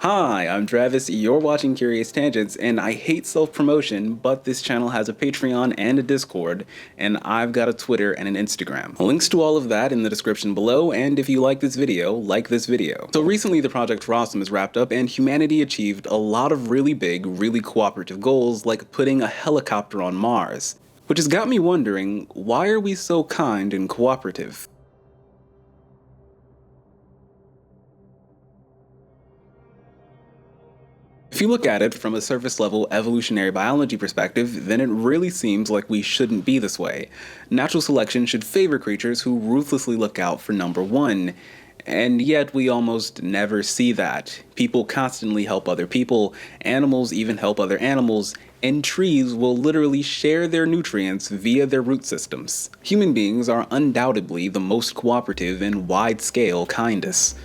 Hi, I'm Travis, you're watching Curious Tangents, and I hate self-promotion, but this channel has a Patreon and a Discord, and I've got a Twitter and an Instagram. Links to all of that in the description below, and if you like this video, like this video. So recently the Project Rossum is wrapped up, and humanity achieved a lot of really big, really cooperative goals, like putting a helicopter on Mars. Which has got me wondering, why are we so kind and cooperative? If you look at it from a surface level evolutionary biology perspective, then it really seems like we shouldn't be this way. Natural selection should favor creatures who ruthlessly look out for number one. And yet we almost never see that. People constantly help other people, animals even help other animals, and trees will literally share their nutrients via their root systems. Human beings are undoubtedly the most cooperative and wide-scale kindest.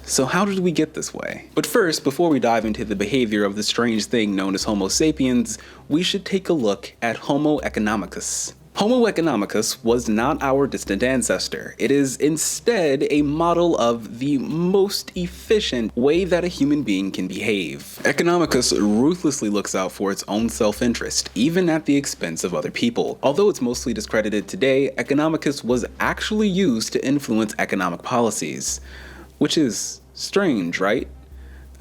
So how did we get this way? But first, before we dive into the behavior of the strange thing known as Homo sapiens, we should take a look at Homo economicus. Homo economicus was not our distant ancestor. It is instead a model of the most efficient way that a human being can behave. Economicus ruthlessly looks out for its own self-interest, even at the expense of other people. Although it's mostly discredited today, Economicus was actually used to influence economic policies. Which is strange, right?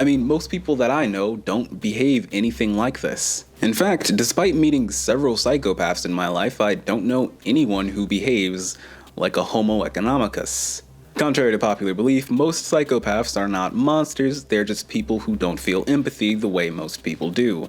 I mean, most people that I know don't behave anything like this. In fact, despite meeting several psychopaths in my life, I don't know anyone who behaves like a Homo economicus. Contrary to popular belief, most psychopaths are not monsters, they're just people who don't feel empathy the way most people do.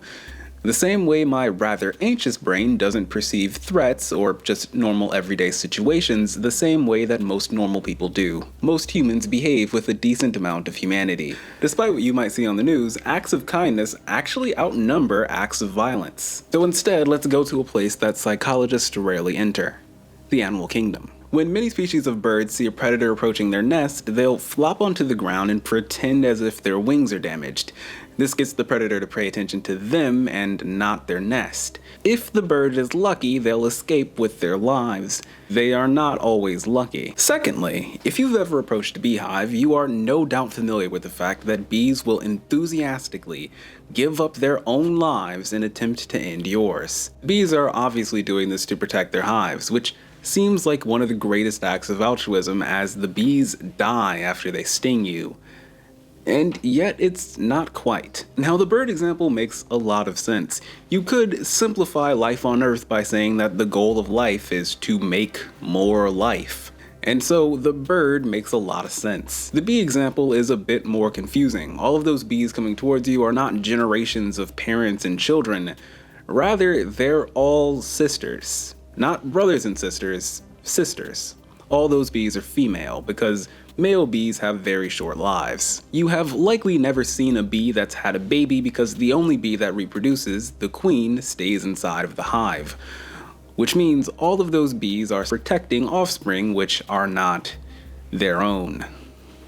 The same way my rather anxious brain doesn't perceive threats or just normal everyday situations the same way that most normal people do. Most humans behave with a decent amount of humanity. Despite what you might see on the news, acts of kindness actually outnumber acts of violence. So instead, let's go to a place that psychologists rarely enter: the animal kingdom. When many species of birds see a predator approaching their nest, they'll flop onto the ground and pretend as if their wings are damaged. This gets the predator to pay attention to them and not their nest. If the bird is lucky, they'll escape with their lives. They are not always lucky. Secondly, if you've ever approached a beehive, you are no doubt familiar with the fact that bees will enthusiastically give up their own lives in an attempt to end yours. Bees are obviously doing this to protect their hives, which seems like one of the greatest acts of altruism, as the bees die after they sting you. And yet it's not quite. Now, the bird example makes a lot of sense. You could simplify life on Earth by saying that the goal of life is to make more life. And so the bird makes a lot of sense. The bee example is a bit more confusing. All of those bees coming towards you are not generations of parents and children. Rather, they're all sisters. Not brothers and sisters, sisters. All those bees are female because male bees have very short lives. You have likely never seen a bee that's had a baby because the only bee that reproduces, the queen, stays inside of the hive. Which means all of those bees are protecting offspring which are not their own.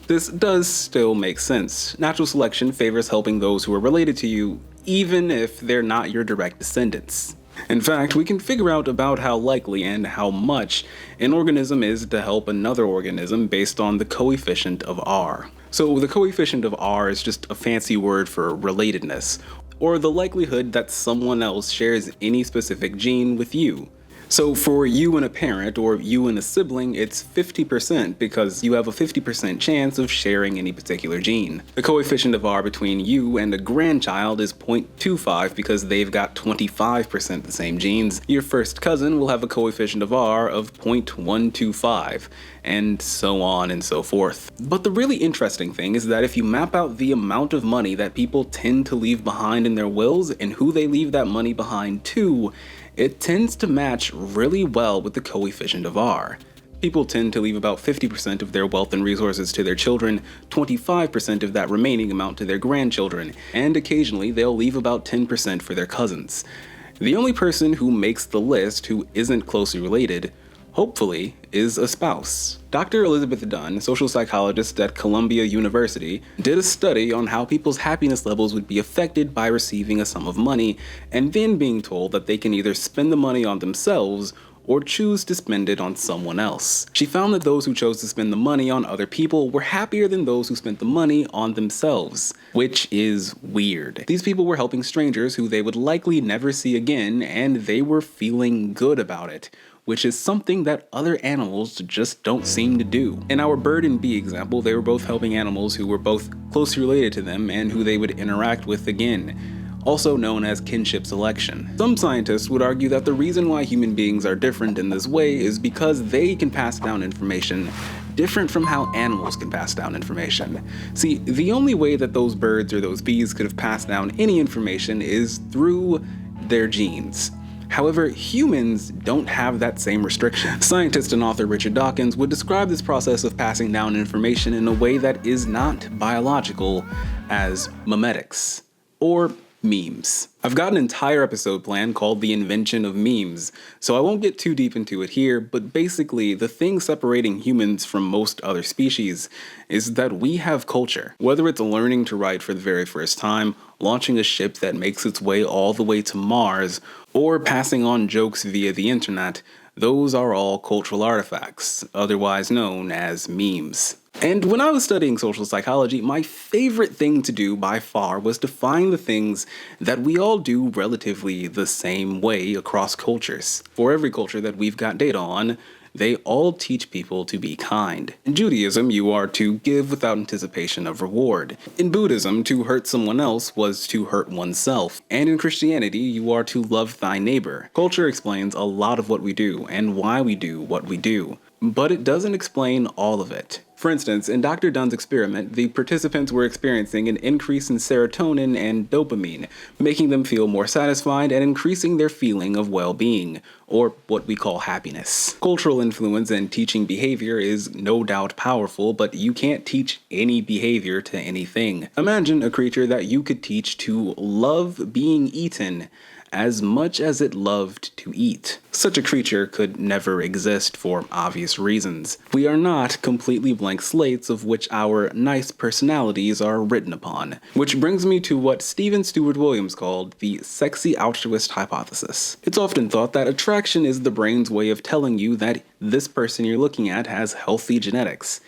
This does still make sense. Natural selection favors helping those who are related to you, even if they're not your direct descendants. In fact, we can figure out about how likely and how much an organism is to help another organism based on the coefficient of R. So the coefficient of R is just a fancy word for relatedness, or the likelihood that someone else shares any specific gene with you. So for you and a parent, or you and a sibling, it's 50% because you have a 50% chance of sharing any particular gene. The coefficient of R between you and a grandchild is 0.25 because they've got 25% the same genes. Your first cousin will have a coefficient of R of 0.125, and so on and so forth. But the really interesting thing is that if you map out the amount of money that people tend to leave behind in their wills and who they leave that money behind to, it tends to match really well with the coefficient of R. People tend to leave about 50% of their wealth and resources to their children, 25% of that remaining amount to their grandchildren, and occasionally they'll leave about 10% for their cousins. The only person who makes the list who isn't closely related, hopefully, is a spouse. Dr. Elizabeth Dunn, social psychologist at Columbia University, did a study on how people's happiness levels would be affected by receiving a sum of money and then being told that they can either spend the money on themselves or choose to spend it on someone else. She found that those who chose to spend the money on other people were happier than those who spent the money on themselves, which is weird. These people were helping strangers who they would likely never see again, and they were feeling good about it, which is something that other animals just don't seem to do. In our bird and bee example, they were both helping animals who were both closely related to them and who they would interact with again, also known as kinship selection. Some scientists would argue that the reason why human beings are different in this way is because they can pass down information different from how animals can pass down information. See, the only way that those birds or those bees could have passed down any information is through their genes. However, humans don't have that same restriction. Scientist and author Richard Dawkins would describe this process of passing down information in a way that is not biological as memetics, or memes. I've got an entire episode planned called The Invention of Memes, so I won't get too deep into it here, but basically the thing separating humans from most other species is that we have culture. Whether it's learning to write for the very first time, launching a ship that makes its way all the way to Mars, or passing on jokes via the internet, those are all cultural artifacts, otherwise known as memes. And when I was studying social psychology, my favorite thing to do by far was to find the things that we all do relatively the same way across cultures. For every culture that we've got data on, they all teach people to be kind. In Judaism, you are to give without anticipation of reward. In Buddhism, to hurt someone else was to hurt oneself. And in Christianity, you are to love thy neighbor. Culture explains a lot of what we do and why we do what we do, but it doesn't explain all of it. For instance, in Dr. Dunn's experiment, the participants were experiencing an increase in serotonin and dopamine, making them feel more satisfied and increasing their feeling of well-being, or what we call happiness. Cultural influence and teaching behavior is no doubt powerful, but you can't teach any behavior to anything. Imagine a creature that you could teach to love being eaten as much as it loved to eat. Such a creature could never exist for obvious reasons. We are not completely blank slates of which our nice personalities are written upon. Which brings me to what Stephen Stewart Williams called the sexy altruist hypothesis. It's often thought that attraction is the brain's way of telling you that this person you're looking at has healthy genetics.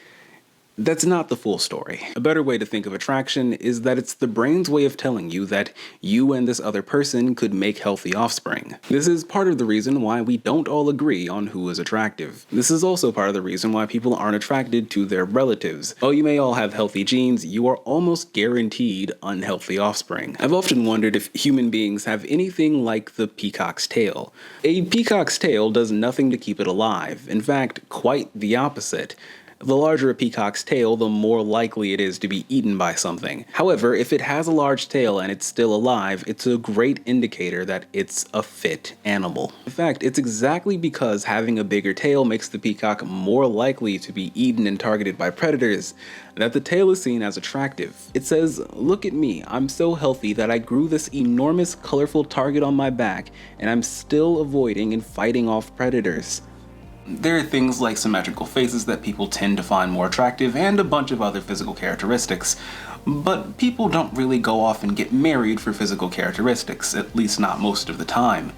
That's not the full story. A better way to think of attraction is that it's the brain's way of telling you that you and this other person could make healthy offspring. This is part of the reason why we don't all agree on who is attractive. This is also part of the reason why people aren't attracted to their relatives. While you may all have healthy genes, you are almost guaranteed unhealthy offspring. I've often wondered if human beings have anything like the peacock's tail. A peacock's tail does nothing to keep it alive. In fact, quite the opposite. The larger a peacock's tail, the more likely it is to be eaten by something. However, if it has a large tail and it's still alive, it's a great indicator that it's a fit animal. In fact, it's exactly because having a bigger tail makes the peacock more likely to be eaten and targeted by predators that the tail is seen as attractive. It says, "Look at me, I'm so healthy that I grew this enormous colorful target on my back and I'm still avoiding and fighting off predators." There are things like symmetrical faces that people tend to find more attractive and a bunch of other physical characteristics. But people don't really go off and get married for physical characteristics, at least not most of the time.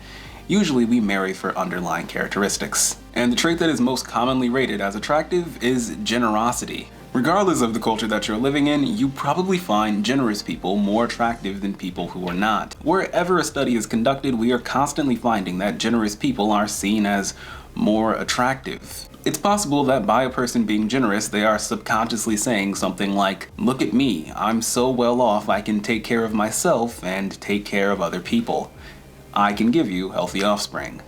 Usually we marry for underlying characteristics. And the trait that is most commonly rated as attractive is generosity. Regardless of the culture that you're living in, you probably find generous people more attractive than people who are not. Wherever a study is conducted, we are constantly finding that generous people are seen as more attractive. It's possible that by a person being generous, they are subconsciously saying something like, "Look at me, I'm so well off I can take care of myself and take care of other people. I can give you healthy offspring."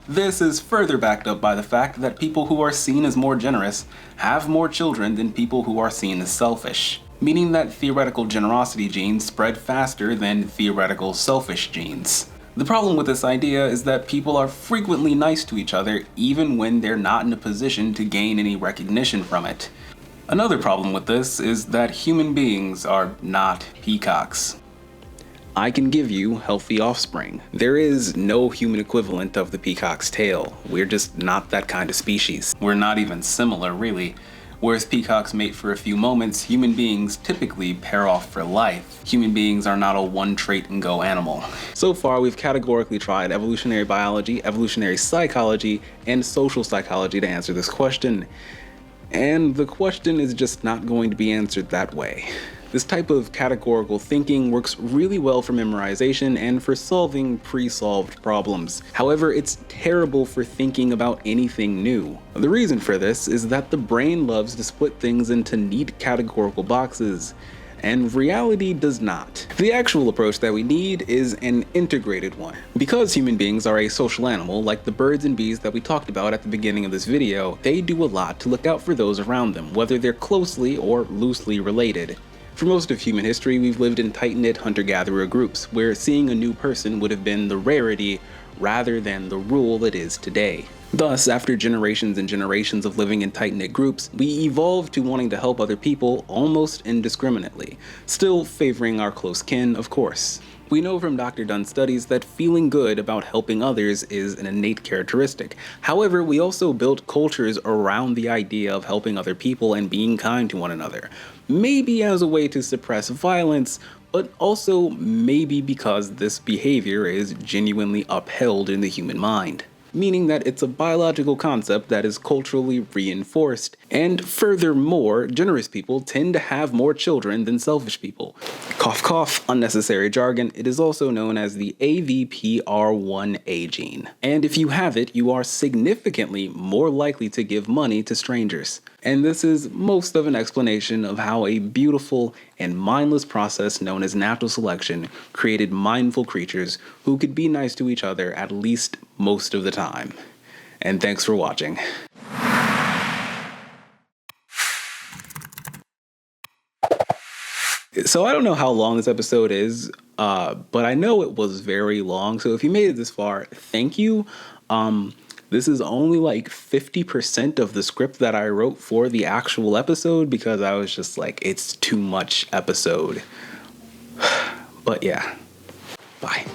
This is further backed up by the fact that people who are seen as more generous have more children than people who are seen as selfish, meaning that theoretical generosity genes spread faster than theoretical selfish genes. The problem with this idea is that people are frequently nice to each other even when they're not in a position to gain any recognition from it. Another problem with this is that human beings are not peacocks. I can give you healthy offspring. There is no human equivalent of the peacock's tail. We're just not that kind of species. We're not even similar, really. Whereas peacocks mate for a few moments, human beings typically pair off for life. Human beings are not a one-trait-and-go animal. So far, we've categorically tried evolutionary biology, evolutionary psychology, and social psychology to answer this question. And the question is just not going to be answered that way. This type of categorical thinking works really well for memorization and for solving pre-solved problems. However, it's terrible for thinking about anything new. The reason for this is that the brain loves to split things into neat categorical boxes, and reality does not. The actual approach that we need is an integrated one. Because human beings are a social animal, like the birds and bees that we talked about at the beginning of this video, they do a lot to look out for those around them, whether they're closely or loosely related. For most of human history, we've lived in tight-knit hunter-gatherer groups, where seeing a new person would have been the rarity rather than the rule it is today. Thus, after generations and generations of living in tight-knit groups, we evolved to wanting to help other people almost indiscriminately, still favoring our close kin, of course. We know from Dr. Dunn's studies that feeling good about helping others is an innate characteristic. However, we also built cultures around the idea of helping other people and being kind to one another. Maybe as a way to suppress violence, but also maybe because this behavior is genuinely upheld in the human mind. Meaning that it's a biological concept that is culturally reinforced. And furthermore, generous people tend to have more children than selfish people. Cough cough, unnecessary jargon. It is also known as the AVPR1A gene. And if you have it, you are significantly more likely to give money to strangers. And this is most of an explanation of how a beautiful and mindless process known as natural selection created mindful creatures who could be nice to each other at least most of the time. And thanks for watching. So I don't know how long this episode is, but I know it was very long. So if you made it this far, thank you. This is only like 50% of the script that I wrote for the actual episode because I was just like, it's too much episode. But yeah, bye.